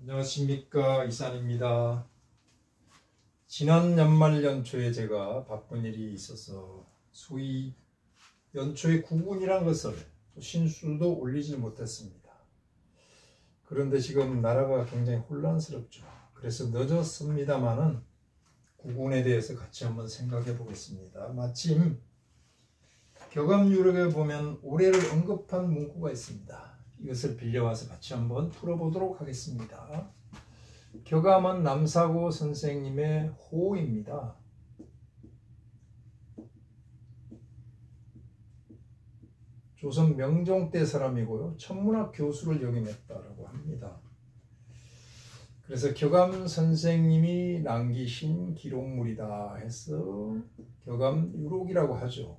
안녕하십니까, 이산입니다. 지난 연말 연초에 제가 바쁜 일이 있어서 소위 연초의 구군이란 것을 신수도 올리지 못했습니다. 그런데 지금 나라가 굉장히 혼란스럽죠. 그래서 늦었습니다만은 구군에 대해서 같이 한번 생각해 보겠습니다. 마침 격암유력에 보면 올해를 언급한 문구가 있습니다. 이것을 빌려와서 같이 한번 풀어보도록 하겠습니다. 격암은 남사고 선생님의 호입니다. 조선 명종 때 사람이고요. 천문학 교수를 역임했다라고 합니다. 그래서 격암 선생님이 남기신 기록물이다 해서 격암유록이라고 하죠.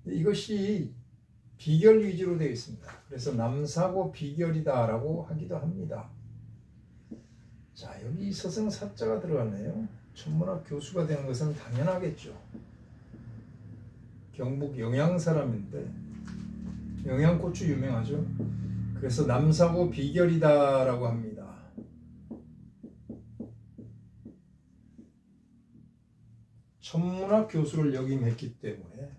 이것이 비결 위주로 되어 있습니다. 그래서 남사고 비결이다 라고 하기도 합니다. 자, 여기 서성사자가 들어갔네요. 천문학 교수가 되는 것은 당연하겠죠. 경북 영양 사람인데 영양고추 유명하죠. 그래서 남사고 비결이다 라고 합니다. 천문학 교수를 역임했기 때문에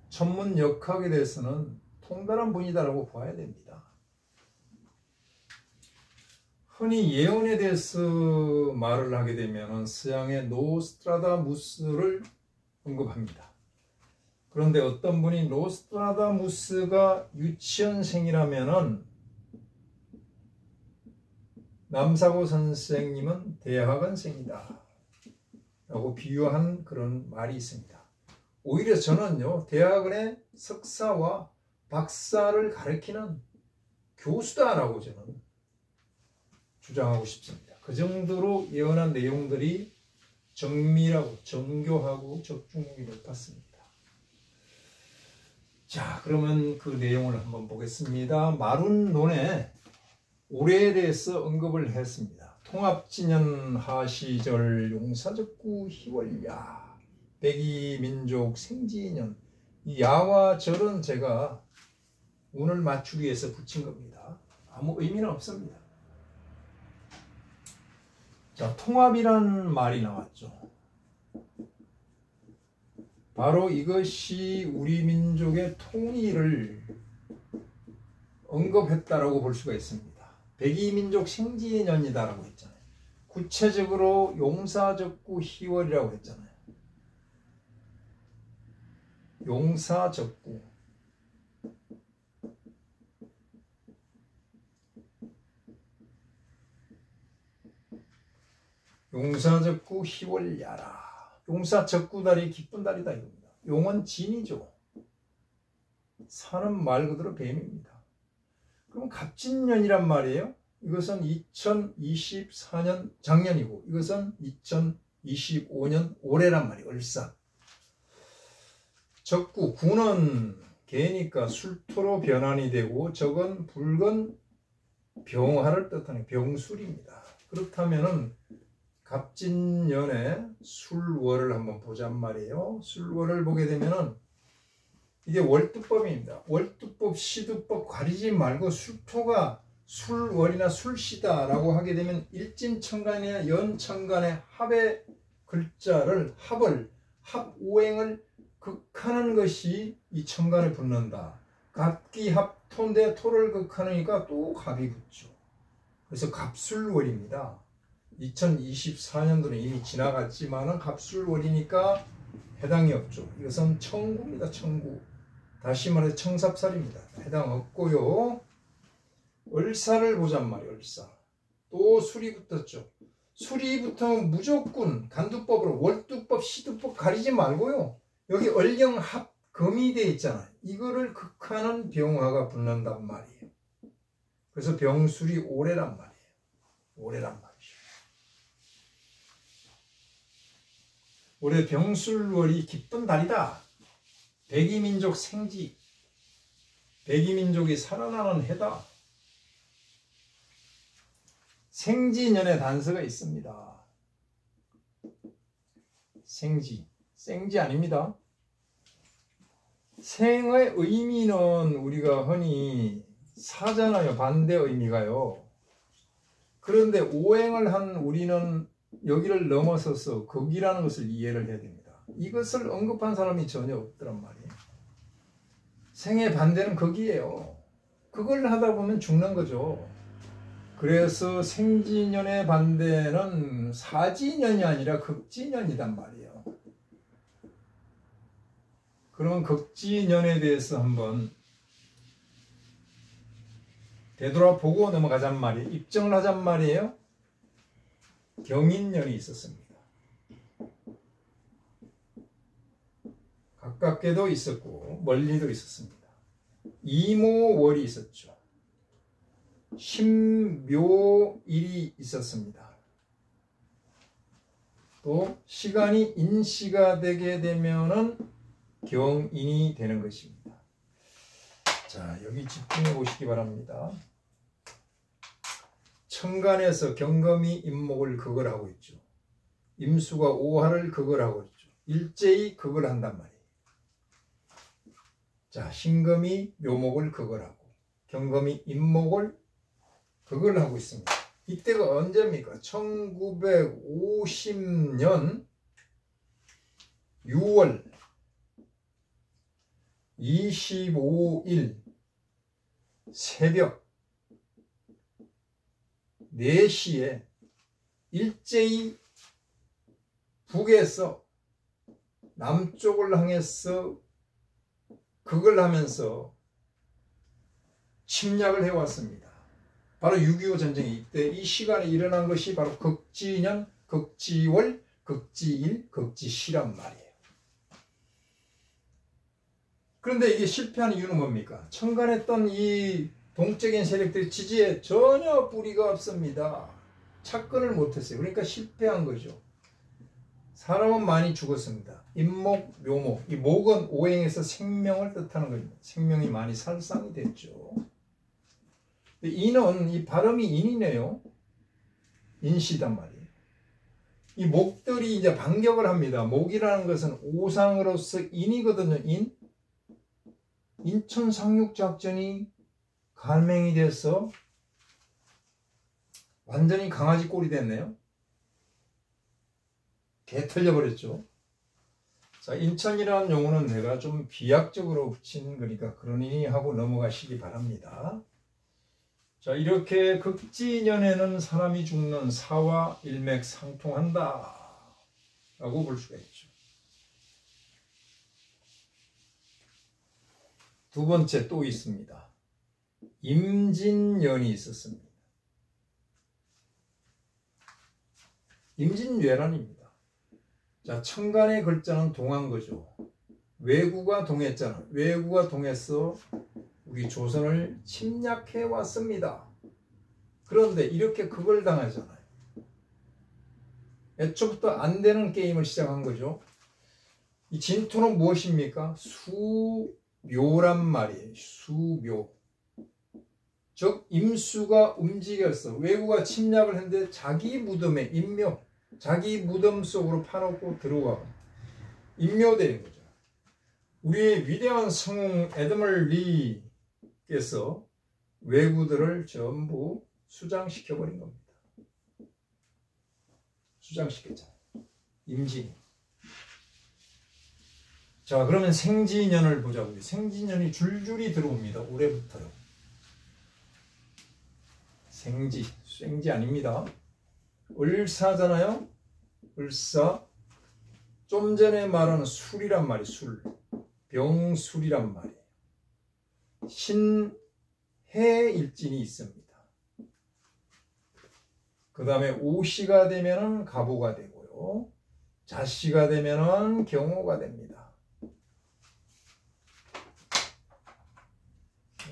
천문 역학에 대해서는 통달한 분이다라고 봐야 됩니다. 흔히 예언에 대해서 말을 하게 되면 서양의 노스트라다무스를 언급합니다. 그런데 어떤 분이 노스트라다무스가 유치원생이라면은 남사고 선생님은 대학원생이다 라고 비유한 그런 말이 있습니다. 오히려 저는요, 대학원의 석사와 박사를 가르치는 교수다라고 저는 주장하고 싶습니다. 그 정도로 예언한 내용들이 정밀하고 정교하고 적중력이 높았습니다. 자, 그러면 그 내용을 한번 보겠습니다. 마룬논에 올해에 대해서 언급을 했습니다. 통합진년 하시절 용사적구 희월야 백이민족 생지년, 이 야와 절은 제가 운을 맞추기 위해서 붙인 겁니다. 아무 의미는 없습니다. 자, 통합이란 말이 나왔죠. 바로 이것이 우리 민족의 통일을 언급했다라고 볼 수가 있습니다. 백이민족 생지년이다라고 했잖아요. 구체적으로 용사적구 희월이라고 했잖아요. 용사적구, 용사적구 희월야라. 용사적구달이 기쁜 달이다 이겁니다. 용은 진이죠. 사는 말 그대로 뱀입니다. 그럼 갑진년이란 말이에요. 이것은 2024년 작년이고 이것은 2025년 올해란 말이에요. 을사. 적구, 구는 개니까 술토로 변환이 되고 적은 붉은 병화를 뜻하는 병술입니다. 그렇다면은 갑진년에 술월을 한번 보잔 말이에요. 술월을 보게 되면은 이게 월두법입니다. 월두법, 시두법 가리지 말고 술토가 술월이나 술시다라고 하게 되면 일진천간이나 연천간의 합의 글자를 합오행을 극하는 것이 이 천간에 붙는다. 갑기합토인데 토를 극하니까 또 갑이 붙죠. 그래서 갑술월입니다. 2024년도는 이미 지나갔지만은 갑술월이니까 해당이 없죠. 이것은 청구입니다. 청구. 다시 말해 청삽살입니다. 해당 없고요. 을사를 보잔 말이에요. 을사. 또 술이 붙었죠. 술이 붙으면 무조건 간두법으로 월두법, 시두법 가리지 말고요. 여기 얼경합 금이 되어 있잖아요. 이거를 극하는 병화가 붙는단 말이에요. 그래서 병술이 올해란 말이에요. 올해란 말이죠. 올해 병술월이 기쁜 달이다. 백이민족 생지, 백이민족이 살아나는 해다. 생지년의 단서가 있습니다. 생지 아닙니다. 생의 의미는 우리가 흔히 사잖아요. 반대 의미가요. 그런데 오행을 한 우리는 여기를 넘어서서 극이라는 것을 이해를 해야 됩니다. 이것을 언급한 사람이 전혀 없더란 말이에요. 생의 반대는 극이에요. 그걸 하다 보면 죽는 거죠. 그래서 생지년의 반대는 사지년이 아니라 극지년이란 말이에요. 그러면 극지년에 대해서 한번 되돌아보고 넘어가잔 말이에요. 입증을 하잔 말이에요. 경인년이 있었습니다. 가깝게도 있었고 멀리도 있었습니다. 이모월이 있었죠. 신묘일이 있었습니다. 또 시간이 인시가 되게 되면은 경인이 되는 것입니다. 자, 여기 집중해 보시기 바랍니다. 천간에서 경금이 임목을 극을 하고 있죠. 임수가 오화를 극을 하고 있죠. 일제히 극을 한단 말이에요. 자, 신금이 묘목을 극을 하고 경금이 임목을 극을 하고 있습니다. 이때가 언제입니까? 1950년 6월 25일 새벽 4시에 일제히 북에서 남쪽을 향해서 극을 하면서 침략을 해왔습니다. 바로 6.25 전쟁이 이때 이 시간에 일어난 것이 바로 극지년, 극지월, 극지일, 극지시란 말이에요. 그런데 이게 실패한 이유는 뭡니까? 천간했던 이 동적인 세력들의 지지에 전혀 뿌리가 없습니다. 착근을 못했어요. 그러니까 실패한 거죠. 사람은 많이 죽었습니다. 임목, 묘목. 이 목은 오행에서 생명을 뜻하는 겁니다. 생명이 많이 살상이 됐죠. 인은, 이 발음이 인이네요. 인시단 말이에요. 이 목들이 이제 반격을 합니다. 목이라는 것은 오상으로서 인이거든요. 인. 인천 상륙작전이 감행이 돼서 완전히 강아지 꼴이 됐네요. 개 털려버렸죠. 자, 인천이라는 용어는 내가 좀 비약적으로 붙인 거니까 그러니 하고 넘어가시기 바랍니다. 자, 이렇게 극지년에는 사람이 죽는 사와 일맥상통한다 라고 볼 수가 있죠. 두 번째 또 있습니다. 임진년이 있었습니다. 임진왜란입니다. 자, 천간의 글자는 동한 거죠. 왜구가 동했잖아. 왜구가 동해서 우리 조선을 침략해 왔습니다. 그런데 이렇게 극을 당하잖아요. 애초부터 안 되는 게임을 시작한 거죠. 이 진토는 무엇입니까? 수묘란 말이에요. 수묘. 즉 임수가 움직였어. 왜구가 침략을 했는데 자기 무덤에 임묘, 자기 무덤 속으로 파놓고 들어가고 임묘되는 거죠. 우리의 위대한 성웅 에드멀리께서 왜구들을 전부 수장시켜버린 겁니다. 수장시켰잖아요. 임진이. 자, 그러면 생지년을 보자고요. 생지년이 줄줄이 들어옵니다. 올해부터요. 생지 아닙니다. 을사잖아요. 을사. 좀 전에 말하는 술이란 말이 술. 병술이란 말이에요. 신해일진이 있습니다. 그 다음에 오시가 되면은 가보가 되고요. 자시가 되면은 경호가 됩니다.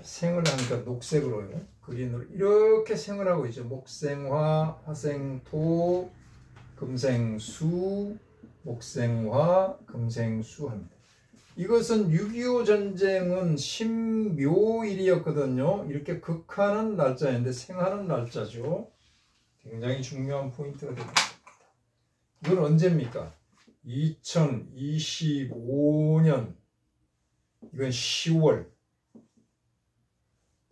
생을 하니까 녹색으로요. 그린으로 이렇게 생을 하고 있죠. 목생화, 화생토, 금생수, 목생화, 금생수 합니다. 이것은 6.25 전쟁은 신묘일이었거든요. 이렇게 극하는 날짜인데 생하는 날짜죠. 굉장히 중요한 포인트가 됩니다. 이건 언제입니까? 2025년 이건 10월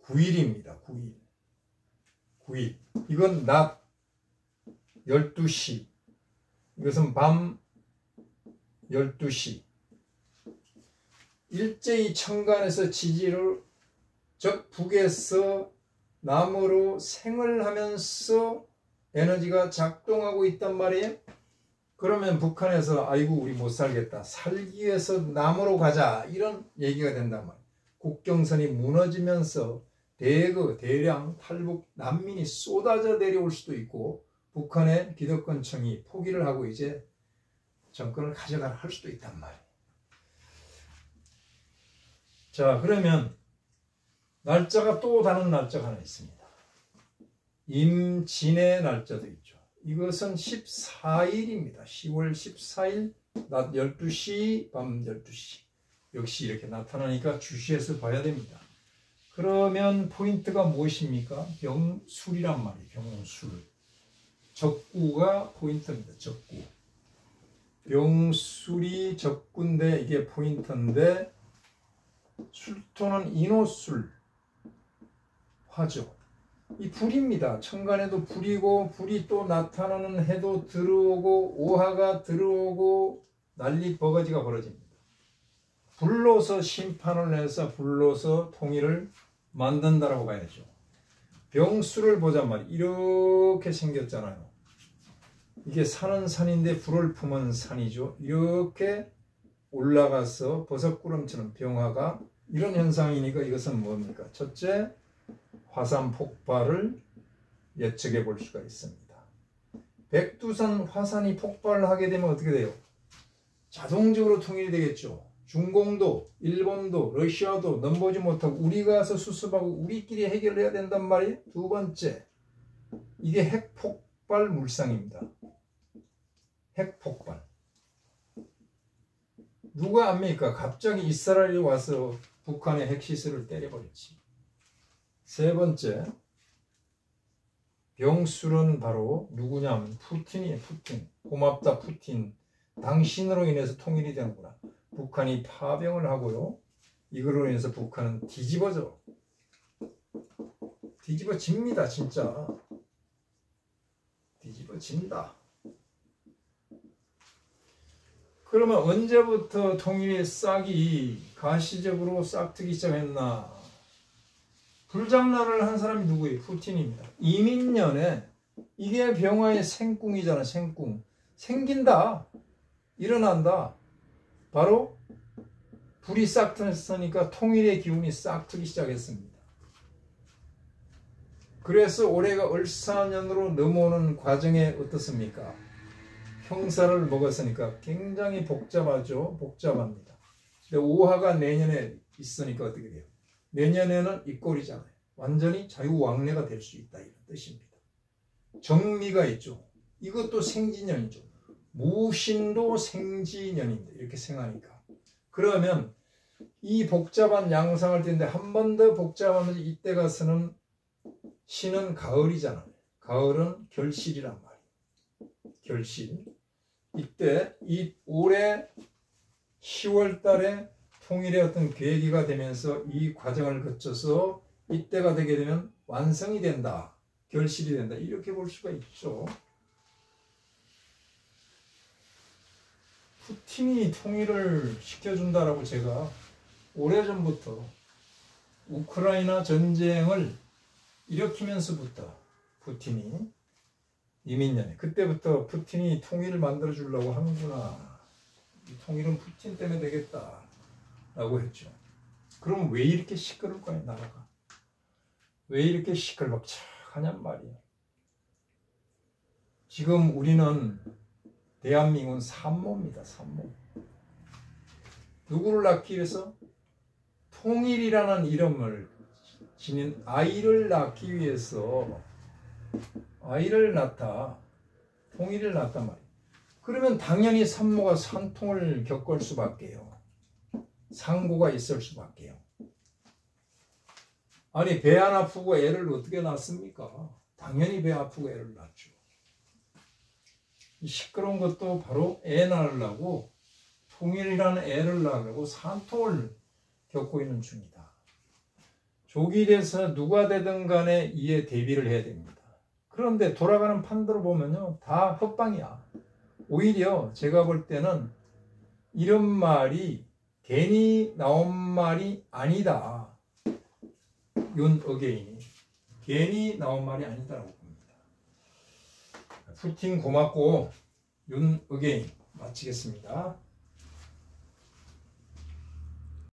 9일입니다. 9일. 9일. 이건 낮 12시. 이것은 밤 12시. 일제히 천간에서 지지를 즉 북에서 남으로 생을 하면서 에너지가 작동하고 있단 말이에요. 그러면 북한에서 아이고 우리 못 살겠다. 살기 위해서 남으로 가자. 이런 얘기가 된단 말이에요. 국경선이 무너지면서 대량 탈북 난민이 쏟아져 내려올 수도 있고 북한의 기득권층이 포기를 하고 이제 정권을 가져가라 할 수도 있단 말이에요. 자, 그러면 날짜가 또 다른 날짜가 하나 있습니다. 임진의 날짜도 있죠. 이것은 14일입니다. 10월 14일 낮 12시, 밤 12시. 역시 이렇게 나타나니까 주시해서 봐야 됩니다. 그러면 포인트가 무엇입니까? 병술이란 말이에요. 병술. 적구가 포인트입니다. 적구. 병술이 적구인데 이게 포인트인데 술토는 인호술, 화죠. 이 불입니다. 천간에도 불이고 불이 또 나타나는 해도 들어오고 오화가 들어오고 난리 버거지가 벌어집니다. 불로서 심판을 해서 불로서 통일을 만든다라고 봐야죠. 병수를 보잔 말이에요. 이렇게 생겼잖아요. 이게 산은 산인데 불을 품은 산이죠. 이렇게 올라가서 버섯구름처럼 병화가 이런 현상이니까 이것은 뭡니까? 첫째, 화산 폭발을 예측해 볼 수가 있습니다. 백두산 화산이 폭발을 하게 되면 어떻게 돼요? 자동적으로 통일이 되겠죠. 중공도, 일본도, 러시아도 넘보지 못하고 우리가 가서 수습하고 우리끼리 해결해야 된단 말이에요. 두 번째, 이게 핵폭발 물상입니다. 핵폭발. 누가 압니까? 갑자기 이스라엘이 와서 북한의 핵시설을 때려버렸지. 세 번째, 병술은 바로 누구냐면 푸틴이에요. 푸틴. 고맙다 푸틴. 당신으로 인해서 통일이 되는구나. 북한이 파병을 하고요. 이걸로 인해서 북한은 뒤집어집니다. 진짜. 뒤집어진다. 그러면 언제부터 통일의 싹이 가시적으로 싹트기 시작했나? 불장난을 한 사람이 누구예요? 푸틴입니다. 이민년에 이게 병화의 생궁이잖아. 생궁. 생긴다. 일어난다. 바로 불이 싹 트니까 통일의 기운이 싹 트기 시작했습니다. 그래서 올해가 을사년으로 넘어오는 과정에 어떻습니까? 형사를 먹었으니까 굉장히 복잡하죠. 복잡합니다. 근데 오화가 내년에 있으니까 어떻게 돼요? 내년에는 입꼬리잖아요. 완전히 자유왕래가 될 수 있다 이런 뜻입니다. 정미가 있죠. 이것도 생진년이죠. 무신도 생지년입니다. 이렇게 생각하니까. 그러면 이 복잡한 양상을 띠는데 한 번 더 복잡하면서 이때 가서는 신은 가을이잖아요. 가을은 결실이란 말이에요. 결실. 이때 이 올해 10월 달에 통일의 어떤 계기가 되면서 이 과정을 거쳐서 이때가 되게 되면 완성이 된다. 결실이 된다. 이렇게 볼 수가 있죠. 푸틴이 통일을 시켜준다라고 제가 오래전부터 우크라이나 전쟁을 일으키면서부터 푸틴이 이민년에 그때부터 푸틴이 통일을 만들어 주려고 하는구나. 이 통일은 푸틴 때문에 되겠다 라고 했죠. 그럼 왜 이렇게 시끄러울까요? 나라가 왜 이렇게 시끌벅적하냔 말이에요. 지금 우리는 대한민국은 산모입니다. 산모. 누구를 낳기 위해서? 통일이라는 이름을 지닌 아이를 낳기 위해서 아이를 낳다. 통일을 낳단 말이에요. 그러면 당연히 산모가 산통을 겪을 수밖에요. 상고가 있을 수밖에요. 아니 배 안 아프고 애를 어떻게 낳습니까? 당연히 배 아프고 애를 낳죠. 이 시끄러운 것도 바로 애 낳으려고 통일이라는 애를 낳으려고 산통을 겪고 있는 중이다. 독일에서 누가 되든 간에 이에 대비를 해야 됩니다. 그런데 돌아가는 판도를 보면요, 다 헛방이야. 오히려 제가 볼 때는 이런 말이 괜히 나온 말이 아니다. 윤 어게인이 괜히 나온 말이 아니다라고 봅니다. 푸틴 고맙고 윤 어게인 마치겠습니다.